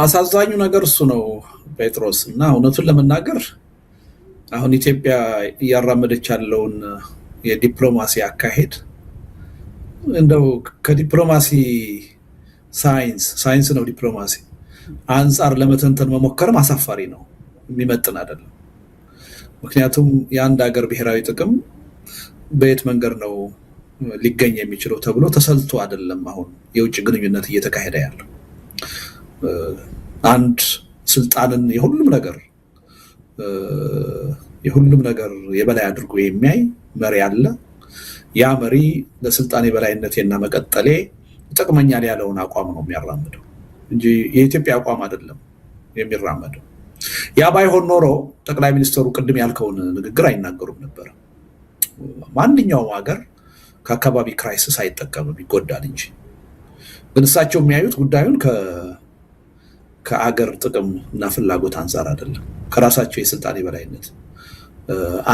አሳዛኙ ነገር እሱ ነው ጴጥሮስ። እና እውነቱን ለመናገር አሁን ኢትዮጵያ እያራመደች ያለውን የዲፕሎማሲ አካሄድ እንደው ከዲፕሎማሲ ሳይንስ ነው ዲፕሎማሲ አንጻር ለመተንተን መሞከርም አሳፋሪ ነው፣ የሚመጥን አይደለም። ምክንያቱም የአንድ ሀገር ብሔራዊ ጥቅም በየት መንገድ ነው ሊገኝ የሚችለው ተብሎ ተሰልቶ አይደለም አሁን የውጭ ግንኙነት እየተካሄደ ያለው። አንድ ስልጣንን የሁሉም ነገር የበላይ አድርጎ የሚያይ መሪ አለ። ያ መሪ ለስልጣን የበላይነቴና መቀጠሌ ይጠቅመኛል ያለውን አቋም ነው የሚያራምደው እንጂ የኢትዮጵያ አቋም አይደለም የሚራመደው። ያ ባይሆን ኖሮ ጠቅላይ ሚኒስትሩ ቅድም ያልከውን ንግግር አይናገሩም ነበር። ማንኛውም ሀገር ከአካባቢ ክራይሲስ አይጠቀምም፣ ይጎዳል እንጂ። ግን እሳቸው የሚያዩት ጉዳዩን ከአገር ጥቅም እና ፍላጎት አንጻር አይደለም፣ ከራሳቸው የስልጣን የበላይነት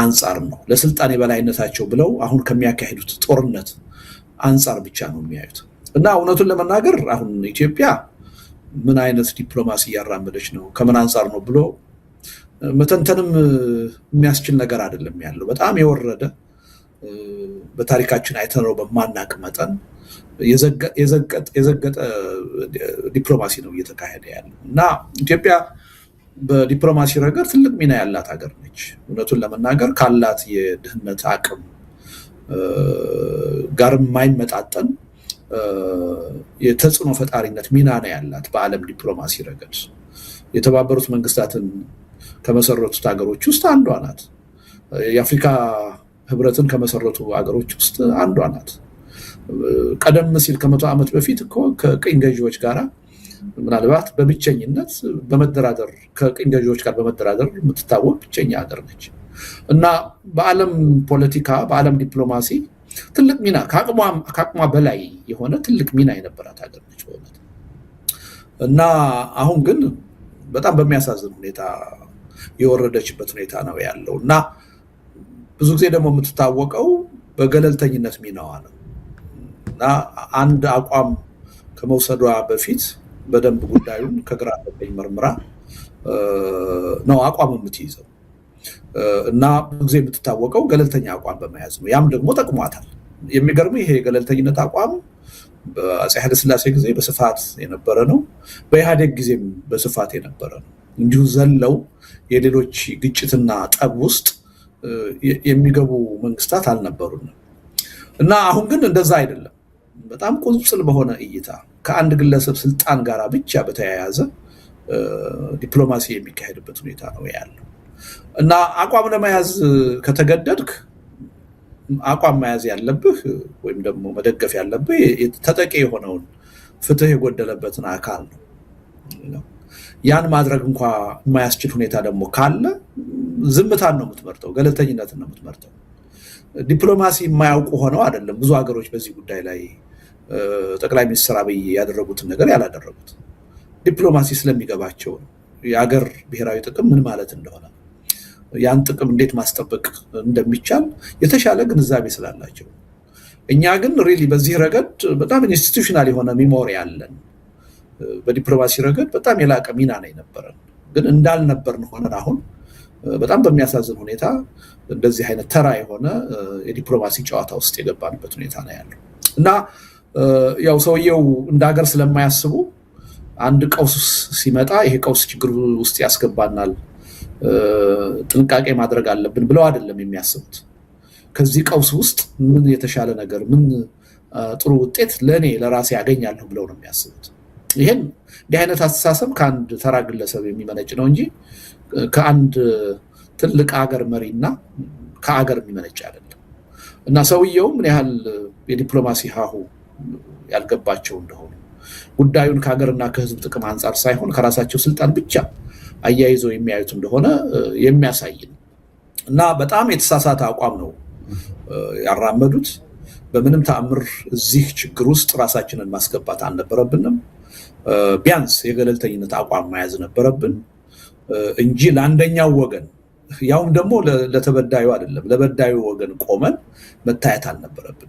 አንጻር ነው። ለስልጣን የበላይነታቸው ብለው አሁን ከሚያካሂዱት ጦርነት አንጻር ብቻ ነው የሚያዩት። እና እውነቱን ለመናገር አሁን ኢትዮጵያ ምን አይነት ዲፕሎማሲ እያራመደች ነው፣ ከምን አንጻር ነው ብሎ መተንተንም የሚያስችል ነገር አይደለም ያለው። በጣም የወረደ በታሪካችን አይተነው በማናቅ መጠን የዘገጠ ዲፕሎማሲ ነው እየተካሄደ ያለው። እና ኢትዮጵያ በዲፕሎማሲ ረገድ ትልቅ ሚና ያላት ሀገር ነች። እውነቱን ለመናገር ካላት የድህነት አቅም ጋር የማይመጣጠን የተጽዕኖ ፈጣሪነት ሚና ነው ያላት በዓለም ዲፕሎማሲ ረገድ። የተባበሩት መንግስታትን ከመሰረቱት ሀገሮች ውስጥ አንዷ ናት። የአፍሪካ ህብረትን ከመሰረቱ ሀገሮች ውስጥ አንዷ ናት። ቀደም ሲል ከ100 ዓመት በፊት እኮ ከቅኝ ገዢዎች ጋር ምናልባት በብቸኝነት በመደራደር ከቅኝ ገዢዎች ጋር በመደራደር የምትታወቅ ብቸኛ ሀገር ነች። እና በዓለም ፖለቲካ በዓለም ዲፕሎማሲ ትልቅ ሚና ከአቅሟ በላይ የሆነ ትልቅ ሚና የነበራት ሀገር ነች በእውነት። እና አሁን ግን በጣም በሚያሳዝን ሁኔታ የወረደችበት ሁኔታ ነው ያለው። እና ብዙ ጊዜ ደግሞ የምትታወቀው በገለልተኝነት ሚናዋ ነው። እና አንድ አቋም ከመውሰዷ በፊት በደንብ ጉዳዩን ከግራ ቀኝ መርምራ ነው አቋም የምትይዘው። እና ብዙ ጊዜ የምትታወቀው ገለልተኛ አቋም በመያዝ ነው። ያም ደግሞ ጠቅሟታል። የሚገርም ይሄ የገለልተኝነት አቋም በአፄ ኃይለሥላሴ ጊዜ በስፋት የነበረ ነው፣ በኢህአዴግ ጊዜም በስፋት የነበረ ነው። እንዲሁ ዘለው የሌሎች ግጭትና ጠብ ውስጥ የሚገቡ መንግስታት አልነበሩንም። እና አሁን ግን እንደዛ አይደለም። በጣም ቁንጽል በሆነ እይታ ከአንድ ግለሰብ ስልጣን ጋር ብቻ በተያያዘ ዲፕሎማሲ የሚካሄድበት ሁኔታ ነው ያለው። እና አቋም ለመያዝ ከተገደድክ አቋም መያዝ ያለብህ ወይም ደግሞ መደገፍ ያለብህ ተጠቂ የሆነውን ፍትህ የጎደለበትን አካል ነው። ያን ማድረግ እንኳ የማያስችል ሁኔታ ደግሞ ካለ ዝምታን ነው የምትመርጠው፣ ገለልተኝነትን ነው የምትመርጠው። ዲፕሎማሲ የማያውቁ ሆነው አይደለም ብዙ ሀገሮች በዚህ ጉዳይ ላይ ጠቅላይ ሚኒስትር አብይ ያደረጉትን ነገር ያላደረጉት። ዲፕሎማሲ ስለሚገባቸው ነው። የሀገር ብሔራዊ ጥቅም ምን ማለት እንደሆነ፣ ያን ጥቅም እንዴት ማስጠበቅ እንደሚቻል የተሻለ ግንዛቤ ስላላቸው። እኛ ግን ሪሊ በዚህ ረገድ በጣም ኢንስቲቱሽናል የሆነ ሚሞሪ አለን። በዲፕሎማሲ ረገድ በጣም የላቀ ሚና ነው የነበረን። ግን እንዳልነበርን ሆነን አሁን በጣም በሚያሳዝን ሁኔታ እንደዚህ አይነት ተራ የሆነ የዲፕሎማሲ ጨዋታ ውስጥ የገባንበት ሁኔታ ነው ያለው። እና ያው ሰውየው እንደ ሀገር ስለማያስቡ አንድ ቀውስ ሲመጣ ይሄ ቀውስ ችግር ውስጥ ያስገባናል፣ ጥንቃቄ ማድረግ አለብን ብለው አይደለም የሚያስቡት። ከዚህ ቀውስ ውስጥ ምን የተሻለ ነገር፣ ምን ጥሩ ውጤት ለራሴ ያገኛለሁ ብለው ነው የሚያስቡት። ይሄን እንዲህ አይነት አስተሳሰብ ከአንድ ተራ ግለሰብ የሚመነጭ ነው እንጂ ከአንድ ትልቅ ሀገር መሪና ከሀገር የሚመነጭ አይደለም። እና ሰውየው ምን ያህል የዲፕሎማሲ ሀሁ ያልገባቸው እንደሆኑ ጉዳዩን ከሀገርና ከሕዝብ ጥቅም አንጻር ሳይሆን ከራሳቸው ስልጣን ብቻ አያይዘው የሚያዩት እንደሆነ የሚያሳይ ነው። እና በጣም የተሳሳተ አቋም ነው ያራመዱት። በምንም ተአምር እዚህ ችግር ውስጥ ራሳችንን ማስገባት አልነበረብንም። ቢያንስ የገለልተኝነት አቋም መያዝ ነበረብን እንጂ ለአንደኛው ወገን ያውም ደግሞ ለተበዳዩ አይደለም ለበዳዩ ወገን ቆመን መታየት አልነበረብን።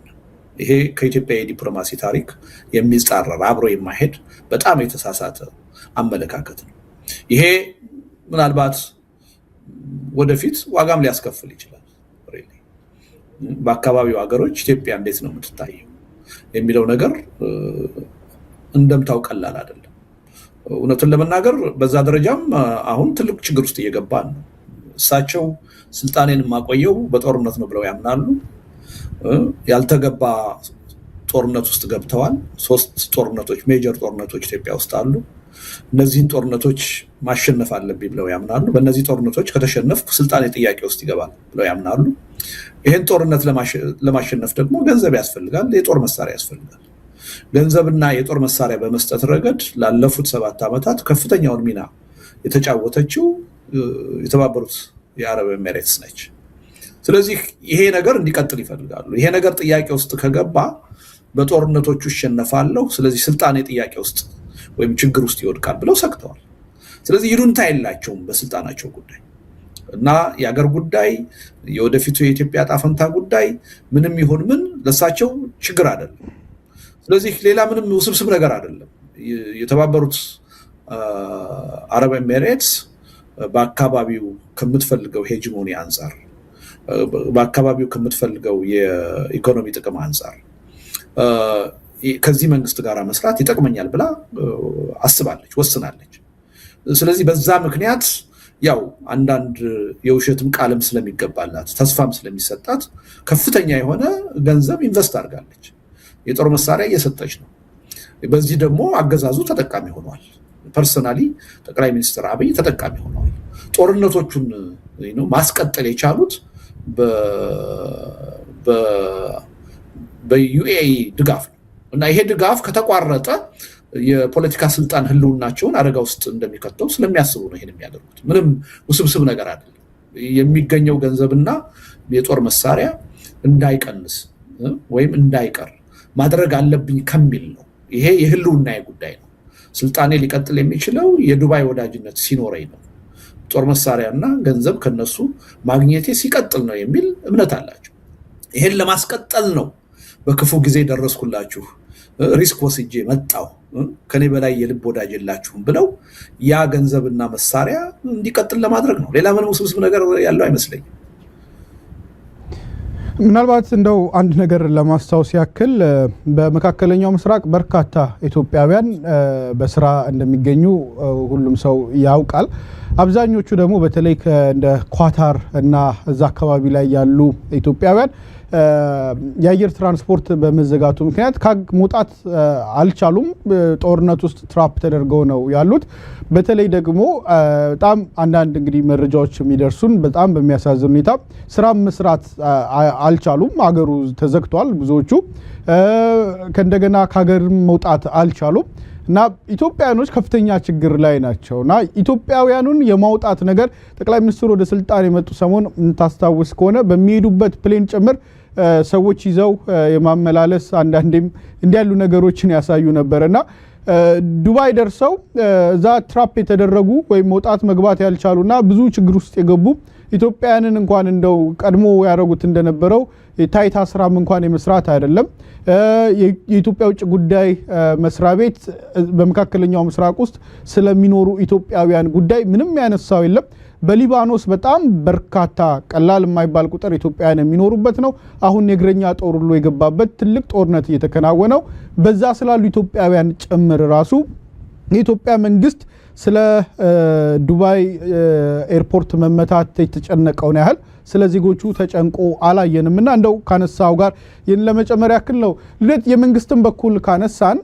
ይሄ ከኢትዮጵያ የዲፕሎማሲ ታሪክ የሚጻረር አብሮ የማይሄድ በጣም የተሳሳተ አመለካከት ነው። ይሄ ምናልባት ወደፊት ዋጋም ሊያስከፍል ይችላል። በአካባቢው ሀገሮች ኢትዮጵያ እንዴት ነው የምትታየው የሚለው ነገር እንደምታው ቀላል አይደለም። እውነቱን ለመናገር በዛ ደረጃም አሁን ትልቅ ችግር ውስጥ እየገባን ነው። እሳቸው ስልጣኔን ማቆየው በጦርነት ነው ብለው ያምናሉ። ያልተገባ ጦርነት ውስጥ ገብተዋል። 3 ጦርነቶች ሜጀር ጦርነቶች ኢትዮጵያ ውስጥ አሉ። እነዚህን ጦርነቶች ማሸነፍ አለብኝ ብለው ያምናሉ። በእነዚህ ጦርነቶች ከተሸነፍኩ ስልጣኔ ጥያቄ ውስጥ ይገባል ብለው ያምናሉ። ይህን ጦርነት ለማሸነፍ ደግሞ ገንዘብ ያስፈልጋል፣ የጦር መሳሪያ ያስፈልጋል። ገንዘብና የጦር መሳሪያ በመስጠት ረገድ ላለፉት 7 ዓመታት ከፍተኛውን ሚና የተጫወተችው የተባበሩት የአረብ ኤሚሬትስ ነች። ስለዚህ ይሄ ነገር እንዲቀጥል ይፈልጋሉ። ይሄ ነገር ጥያቄ ውስጥ ከገባ በጦርነቶቹ ይሸነፋለሁ፣ ስለዚህ ስልጣኔ ጥያቄ ውስጥ ወይም ችግር ውስጥ ይወድቃል ብለው ሰግተዋል። ስለዚህ ይሉንታ የላቸውም በስልጣናቸው ጉዳይ እና የአገር ጉዳይ የወደፊቱ የኢትዮጵያ ዕጣ ፈንታ ጉዳይ ምንም ይሁን ምን ለሳቸው ችግር አይደለም። ስለዚህ ሌላ ምንም ውስብስብ ነገር አይደለም። የተባበሩት አረብ ኤሚሬትስ በአካባቢው ከምትፈልገው ሄጂሞኒ አንጻር፣ በአካባቢው ከምትፈልገው የኢኮኖሚ ጥቅም አንጻር ከዚህ መንግስት ጋር መስራት ይጠቅመኛል ብላ አስባለች፣ ወስናለች። ስለዚህ በዛ ምክንያት ያው አንዳንድ የውሸትም ቃልም ስለሚገባላት ተስፋም ስለሚሰጣት ከፍተኛ የሆነ ገንዘብ ኢንቨስት አድርጋለች። የጦር መሳሪያ እየሰጠች ነው። በዚህ ደግሞ አገዛዙ ተጠቃሚ ሆኗል። ፐርሰናሊ ጠቅላይ ሚኒስትር አብይ ተጠቃሚ ሆነዋል። ጦርነቶቹን ማስቀጠል የቻሉት በዩኤኢ ድጋፍ ነው እና ይሄ ድጋፍ ከተቋረጠ የፖለቲካ ስልጣን ህልውናቸውን አደጋ ውስጥ እንደሚከተው ስለሚያስቡ ነው ይሄን የሚያደርጉት። ምንም ውስብስብ ነገር አይደለም። የሚገኘው ገንዘብና የጦር መሳሪያ እንዳይቀንስ ወይም እንዳይቀር ማድረግ አለብኝ ከሚል ነው። ይሄ የህልውና ጉዳይ ነው። ስልጣኔ ሊቀጥል የሚችለው የዱባይ ወዳጅነት ሲኖረኝ ነው። ጦር መሳሪያና ገንዘብ ከነሱ ማግኘቴ ሲቀጥል ነው የሚል እምነት አላቸው። ይሄን ለማስቀጠል ነው በክፉ ጊዜ ደረስኩላችሁ፣ ሪስክ ወስጄ መጣው፣ ከኔ በላይ የልብ ወዳጅ የላችሁም ብለው ያ ገንዘብና መሳሪያ እንዲቀጥል ለማድረግ ነው። ሌላ ምንም ውስብስብ ነገር ያለው አይመስለኝም። ምናልባት እንደው አንድ ነገር ለማስታወስ ያክል በመካከለኛው ምስራቅ በርካታ ኢትዮጵያውያን በስራ እንደሚገኙ ሁሉም ሰው ያውቃል። አብዛኞቹ ደግሞ በተለይ እንደ ኳታር እና እዛ አካባቢ ላይ ያሉ ኢትዮጵያውያን የአየር ትራንስፖርት በመዘጋቱ ምክንያት መውጣት አልቻሉም። ጦርነት ውስጥ ትራፕ ተደርገው ነው ያሉት። በተለይ ደግሞ በጣም አንዳንድ እንግዲህ መረጃዎች የሚደርሱን በጣም በሚያሳዝን ሁኔታ ስራ መስራት አልቻሉም። አገሩ ተዘግቷል። ብዙዎቹ ከእንደገና ከሀገር መውጣት አልቻሉም እና ኢትዮጵያውያኖች ከፍተኛ ችግር ላይ ናቸው እና ኢትዮጵያውያኑን የማውጣት ነገር ጠቅላይ ሚኒስትሩ ወደ ስልጣን የመጡ ሰሞን ታስታውስ ከሆነ በሚሄዱበት ፕሌን ጭምር ሰዎች ይዘው የማመላለስ አንዳንዴም እንዲያሉ ነገሮችን ያሳዩ ነበርና ዱባይ ደርሰው እዛ ትራፕ የተደረጉ ወይም መውጣት መግባት ያልቻሉና ብዙ ችግር ውስጥ የገቡ ኢትዮጵያውያንን እንኳን እንደው ቀድሞ ያደረጉት እንደነበረው የታይታ ስራም እንኳን የመስራት አይደለም። የኢትዮጵያ ውጭ ጉዳይ መስሪያ ቤት በመካከለኛው ምስራቅ ውስጥ ስለሚኖሩ ኢትዮጵያውያን ጉዳይ ምንም ያነሳው የለም። በሊባኖስ በጣም በርካታ ቀላል የማይባል ቁጥር ኢትዮጵያውያን የሚኖሩበት ነው። አሁን የእግረኛ ጦር ሁሉ የገባበት ትልቅ ጦርነት እየተከናወነው በዛ ስላሉ ኢትዮጵያውያን ጭምር ራሱ የኢትዮጵያ መንግስት ስለ ዱባይ ኤርፖርት መመታት የተጨነቀውን ያህል ስለ ዜጎቹ ተጨንቆ አላየንምና እንደው ካነሳው ጋር ለመጨመር ያክል ነው። የመንግስትን በኩል ካነሳን